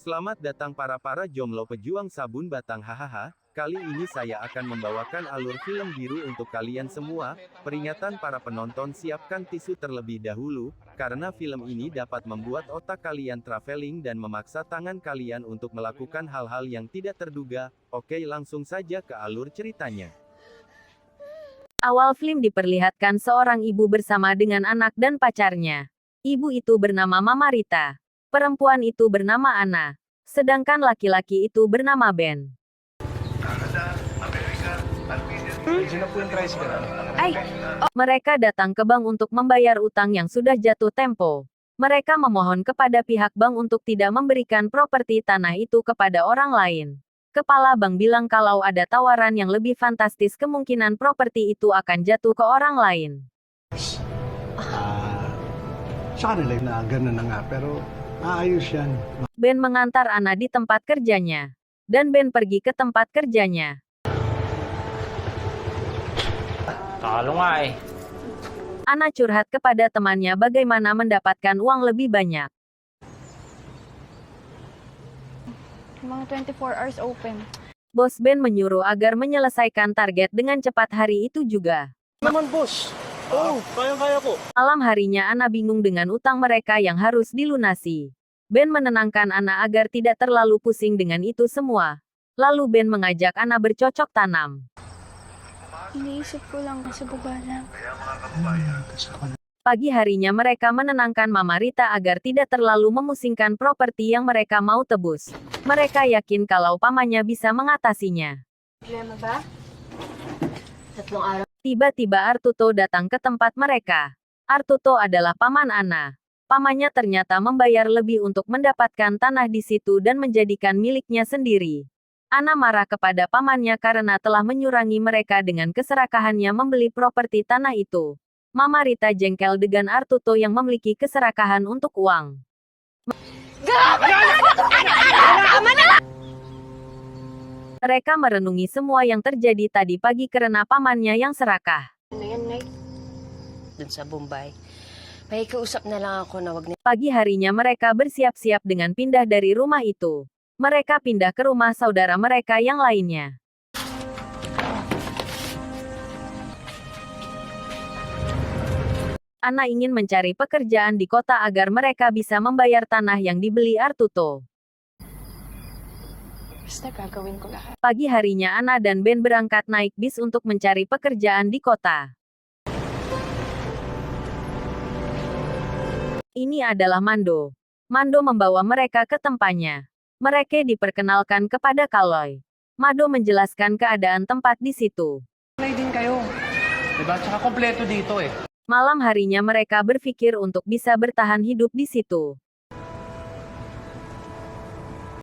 Selamat datang para jomblo pejuang sabun batang hahaha. Kali ini saya akan membawakan alur film biru untuk kalian semua. Peringatan para penonton, siapkan tisu terlebih dahulu, karena film ini dapat membuat otak kalian traveling dan memaksa tangan kalian untuk melakukan hal-hal yang tidak terduga. Oke, langsung saja ke alur ceritanya. Awal film diperlihatkan seorang ibu bersama dengan anak dan pacarnya. Ibu itu bernama Mama Rita. Perempuan itu bernama Anna. Sedangkan laki-laki itu bernama Ben. Mereka datang ke bank untuk membayar utang yang sudah jatuh tempo. Mereka memohon kepada pihak bank untuk tidak memberikan properti tanah itu kepada orang lain. Kepala bank bilang kalau ada tawaran yang lebih fantastis, kemungkinan properti itu akan jatuh ke orang lain. Sana lang na ganun na nga, pero maayos yan. Ben mengantar Anna di tempat kerjanya. Dan Ben pergi ke tempat kerjanya. Talo nga eh. Anna curhat kepada temannya bagaimana mendapatkan uang lebih banyak. Mga 24 hours open. Bos Ben menyuruh agar menyelesaikan target dengan cepat hari itu juga. Naman, boss. Oh, kaya-kaya ko. Malam harinya Anna bingung dengan utang mereka yang harus dilunasi. Ben menenangkan Anna agar tidak terlalu pusing dengan itu semua. Lalu Ben mengajak Anna bercocok tanam. Iniisip ko lang sa baba lang. Pagi harinya mereka menenangkan Mama Rita agar tidak terlalu memusingkan properti yang mereka mau tebus. Mereka yakin kalau pamannya bisa mengatasinya. Problema ba? Tiba-tiba Artuto datang ke tempat mereka. Artuto adalah paman Anna. Pamannya ternyata membayar lebih untuk mendapatkan tanah di situ dan menjadikan miliknya sendiri. Anna marah kepada pamannya karena telah menyurangi mereka dengan keserakahannya membeli properti tanah itu. Mama Rita jengkel dengan Artuto yang memiliki keserakahan untuk uang. Mereka merenungi semua yang terjadi tadi pagi karena pamannya yang serakah. Ano yan, Nay? Dun sa Bombay. Pakikiusap na lang ako na wag na. Pagi harinya mereka bersiap-siap dengan pindah dari rumah itu. Mereka pindah ke rumah saudara mereka yang lainnya. Anna ingin mencari pekerjaan di kota agar mereka bisa membayar tanah yang dibeli Artuto. Basta gagawin ko lahat. Pagi harinya Anna dan Ben berangkat naik bis untuk mencari pekerjaan di kota. Ini adalah Mando. Mando membawa mereka ke tempatnya. Mereka diperkenalkan kepada Kaloy. Mando menjelaskan keadaan tempat di situ. Play din kayo. Diba? Tsaka kompleto dito eh. Malam harinya mereka berpikir untuk bisa bertahan hidup di situ.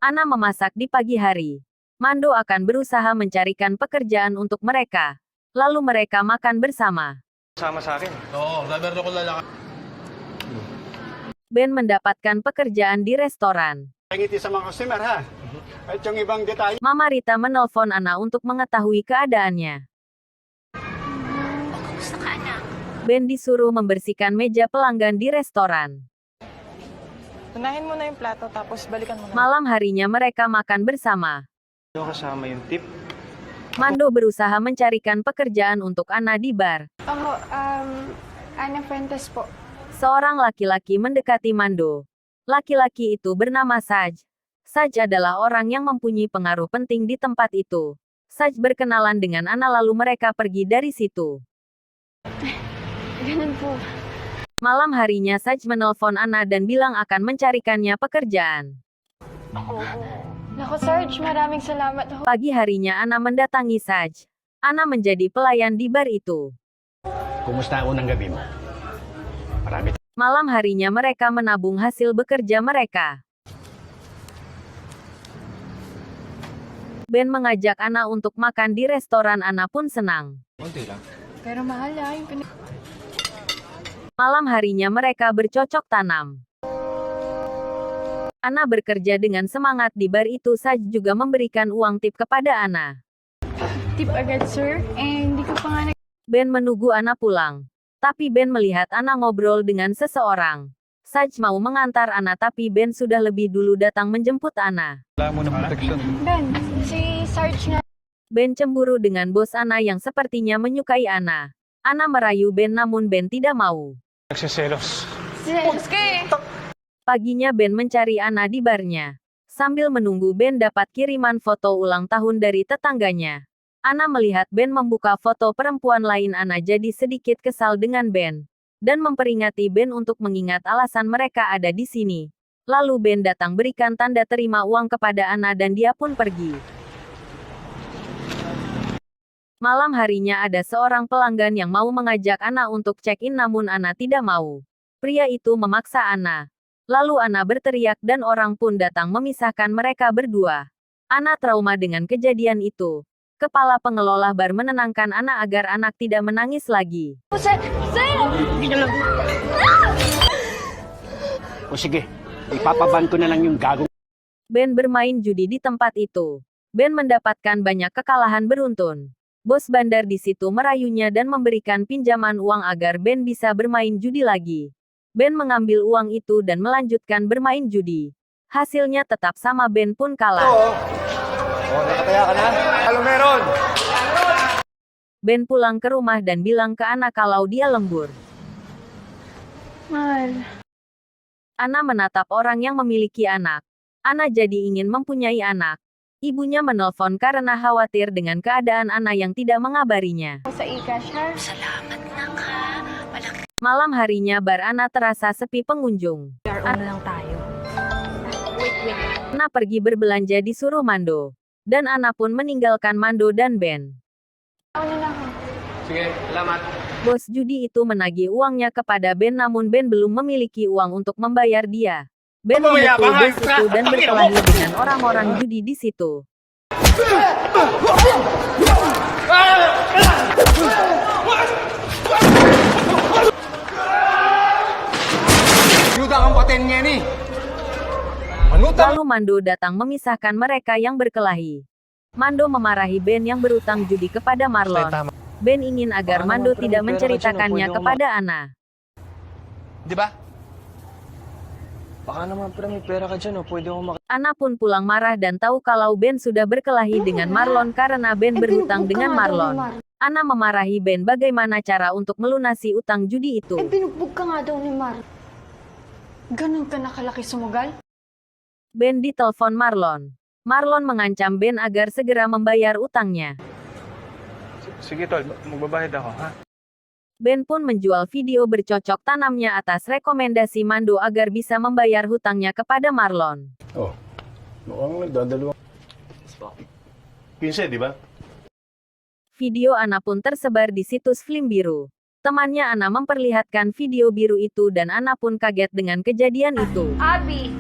Anna memasak di pagi hari. Mando akan berusaha mencarikan pekerjaan untuk mereka. Lalu mereka makan bersama. Sama sa akin. Oo, sabi ko lalaki. Ben mendapatkan pekerjaan di restoran. Ngiti sa mga customer, ha? At yung ibang detalye. Mama Rita menelpon Anna untuk mengetahui keadaannya. Ben disuruh membersihkan meja pelanggan di restoran. Unahin mo na yung plato tapos balikan mo na. Malam harinya mereka makan bersama. Ano kasama yung tip? Mando berusaha mencarikan pekerjaan untuk Anna di bar. Ako, Ana Fuentes po. Seorang laki-laki mendekati Mando. Laki-laki itu bernama Saj. Saj adalah orang yang mempunyai pengaruh penting di tempat itu. Saj berkenalan dengan Anna lalu mereka pergi dari situ. Ganun po. Malam harinya Saj menelpon Anna dan bilang akan mencarikannya pekerjaan. Nako, Sarge, maraming salamat ho. Pagi harinya Anna mendatangi Saj. Anna menjadi pelayan di bar itu. Kumusta unang gabi mo? Marami. Malam harinya mereka menabung hasil bekerja mereka. Ben mengajak Anna untuk makan di restoran. Anna pun senang. Konti lang. Pero mahal yung Malam harinya mereka bercocok tanam. Anna bekerja dengan semangat di bar itu. Saj juga memberikan uang tip kepada Anna. tip agad, sir. Hindi ko pa nga Ben menunggu Anna pulang. Tapi Ben melihat Anna ngobrol dengan seseorang. Saj mau mengantar Ana tapi Ben sudah lebih dulu datang menjemput Ana. Ben, si Sarge nga. Ben cemburu dengan bos Ana yang sepertinya menyukai Ana. Ana merayu Ben namun Ben tidak mau. Paginya Ben mencari Ana di barnya. Sambil menunggu Ben dapat kiriman foto ulang tahun dari tetangganya. Ana melihat Ben membuka foto perempuan lain. Ana jadi sedikit kesal dengan Ben. Dan memperingati Ben untuk mengingat alasan mereka ada di sini. Lalu Ben datang berikan tanda terima uang kepada Ana dan dia pun pergi. Malam harinya ada seorang pelanggan yang mau mengajak Ana untuk check-in namun Ana tidak mau. Pria itu memaksa Ana. Lalu Ana berteriak dan orang pun datang memisahkan mereka berdua. Ana trauma dengan kejadian itu. Kepala pengelola bar menenangkan Ana agar anak tidak menangis lagi. O sige, ipapaban ko na lang yung gagong. Ben bermain judi di tempat itu. Ben mendapatkan banyak kekalahan beruntun. Bos bandar di situ merayunya dan memberikan pinjaman uang agar Ben bisa bermain judi lagi. Ben mengambil uang itu dan melanjutkan bermain judi. Hasilnya tetap sama, Ben pun kalah. Nakataya ka na? Ano meron? Ben pulang ke rumah dan bilang ke Ana kalau dia lembur. Mahal. Ana menatap orang yang memiliki anak. Ana jadi ingin mempunyai anak. Ibunya menelpon karena khawatir dengan keadaan Ana yang tidak mengabarinya. Sa e-cash, ha? Malam harinya bar Ana terasa sepi pengunjung. Ana pergi berbelanja disuruh Mando. Dan Ana pun meninggalkan Mando dan Ben. Ano na ako? Sige, salamat. Bos judi itu menagih uangnya kepada Ben namun Ben belum memiliki uang untuk membayar dia. Ben memukul bos itu dan berkelahi dengan orang-orang judi di situ. Lalu Mando datang memisahkan mereka yang berkelahi. Mando memarahi Ben yang berutang judi kepada Marlon. Ben ingin agar Mando tidak menceritakannya kepada Ana. Di ba? Baka naman pre, may pera ka dyan, pwede ako Ana pun pulang marah dan tahu kalau Ben sudah berkelahi dengan Marlon karena Ben berhutang dengan Marlon. Ana memarahi Ben bagaimana cara untuk melunasi utang judi itu. Binugbog ka nga daw ni Mar. Ganun ka nakalaki sumugal? Ben ditelepon Marlon. Marlon mengancam Ben agar segera membayar utangnya. Sige tol, magbabayad ako, ha? Ben pun menjual video bercocok tanamnya atas rekomendasi Mando agar bisa membayar hutangnya kepada Marlon. Oh, mukhang nagdadalawang. 15, di ba? Video Ana pun tersebar di situs Film Biru. Temannya Ana memperlihatkan video biru itu dan Ana pun kaget dengan kejadian itu. Abi!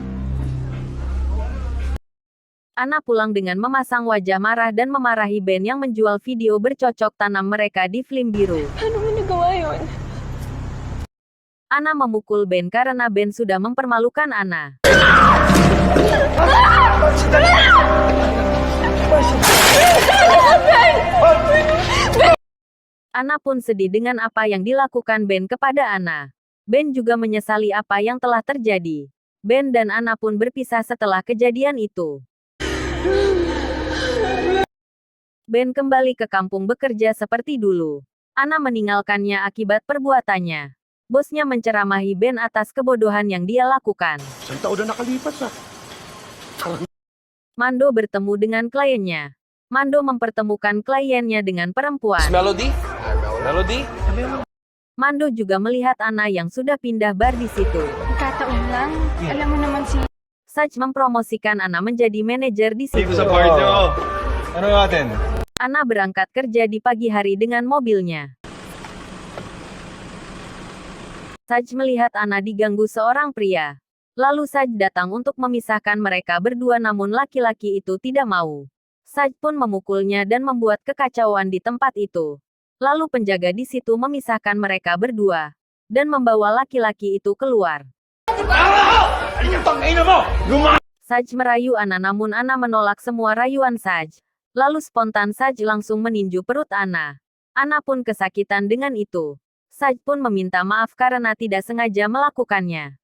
Ana pulang dengan memasang wajah marah dan memarahi Ben yang menjual video bercocok tanam mereka di Film Biru. Ano mo nagawa yun? Ana memukul Ben karena Ben sudah mempermalukan Ana. Ana pun sedih dengan apa yang dilakukan Ben kepada Ana. Ben juga menyesali apa yang telah terjadi. Ben dan Ana pun berpisah setelah kejadian itu. Ben kembali ke kampung bekerja seperti dulu. Ana meninggalkannya akibat perbuatannya. Bosnya menceramahi Ben atas kebodohan yang dia lakukan. Isang taon na nakalipas ah. Mando bertemu dengan kliennya. Mando mempertemukan kliennya dengan perempuan. Melody? Melody? Mando juga melihat Ana yang sudah pindah bar di situ. Kataon lang. Alam mo naman si... Saj mempromosikan Ana menjadi manajer di situ. Ano natin? Ana berangkat kerja di pagi hari dengan mobilnya. Saj melihat Ana diganggu seorang pria. Lalu Saj datang untuk memisahkan mereka berdua namun laki-laki itu tidak mau. Saj pun memukulnya dan membuat kekacauan di tempat itu. Lalu penjaga di situ memisahkan mereka berdua. Dan membawa laki-laki itu keluar. Saj merayu Ana namun Ana menolak semua rayuan Saj. Lalu spontan Saj langsung meninju perut Ana. Ana pun kesakitan dengan itu. Saj pun meminta maaf karena tidak sengaja melakukannya.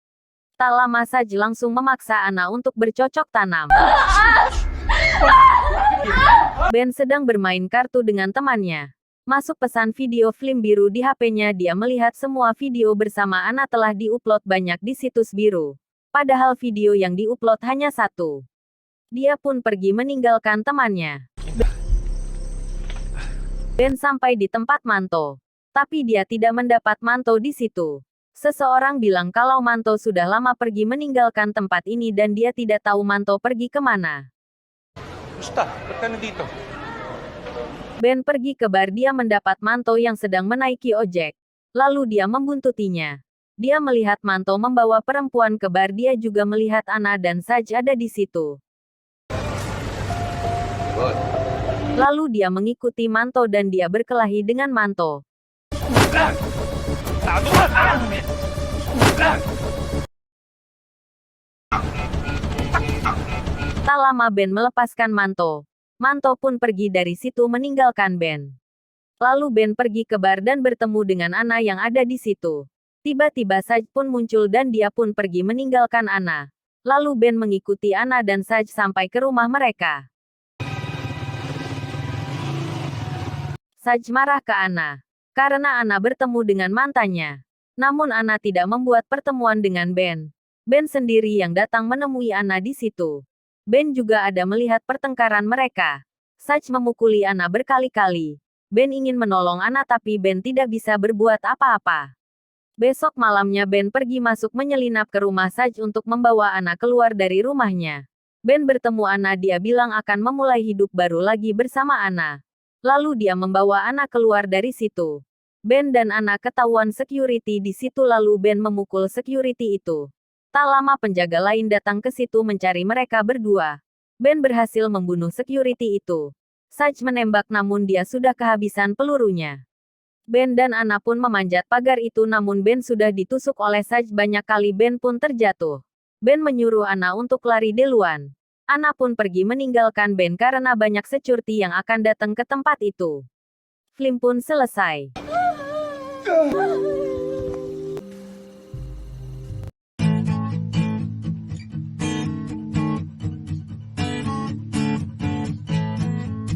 Tak lama Saj langsung memaksa Ana untuk bercocok tanam. Ben sedang bermain kartu dengan temannya. Masuk pesan video film biru di HP-nya. Dia melihat semua video bersama Ana telah diupload banyak di situs biru. Padahal video yang diupload hanya satu. Dia pun pergi meninggalkan temannya. Ben sampai di tempat Manto. Tapi dia tidak mendapat Manto di situ. Seseorang bilang kalau Manto sudah lama pergi meninggalkan tempat ini dan dia tidak tahu Manto pergi kemana. Musta, ba't ka nandito? Ben pergi ke bar. Dia mendapat Manto yang sedang menaiki ojek. Lalu dia membuntutinya. Dia melihat Manto membawa perempuan ke bar. Dia juga melihat Ana dan Saj ada di situ. Lalu dia mengikuti Manto dan dia berkelahi dengan Manto. Tak lama Ben melepaskan Manto. Manto pun pergi dari situ meninggalkan Ben. Lalu Ben pergi ke bar dan bertemu dengan Ana yang ada di situ. Tiba-tiba Saj pun muncul dan dia pun pergi meninggalkan Ana. Lalu Ben mengikuti Ana dan Saj sampai ke rumah mereka. Saj marah ke Ana. Karena Ana bertemu dengan mantannya. Namun Ana tidak membuat pertemuan dengan Ben. Ben sendiri yang datang menemui Ana di situ. Ben juga ada melihat pertengkaran mereka. Saj memukuli Ana berkali-kali. Ben ingin menolong Ana tapi Ben tidak bisa berbuat apa-apa. Besok malamnya Ben pergi masuk menyelinap ke rumah Saj untuk membawa Ana keluar dari rumahnya. Ben bertemu Ana. Dia bilang akan memulai hidup baru lagi bersama Ana. Lalu dia membawa Ana keluar dari situ. Ben dan Ana ketahuan security di situ lalu Ben memukul security itu. Tak lama penjaga lain datang ke situ mencari mereka berdua. Ben berhasil membunuh security itu. Saj menembak namun dia sudah kehabisan pelurunya. Ben dan Ana pun memanjat pagar itu namun Ben sudah ditusuk oleh Saj banyak kali. Ben pun terjatuh. Ben menyuruh Ana untuk lari duluan. Ana pun pergi meninggalkan Ben karena banyak security yang akan datang ke tempat itu. Film pun selesai.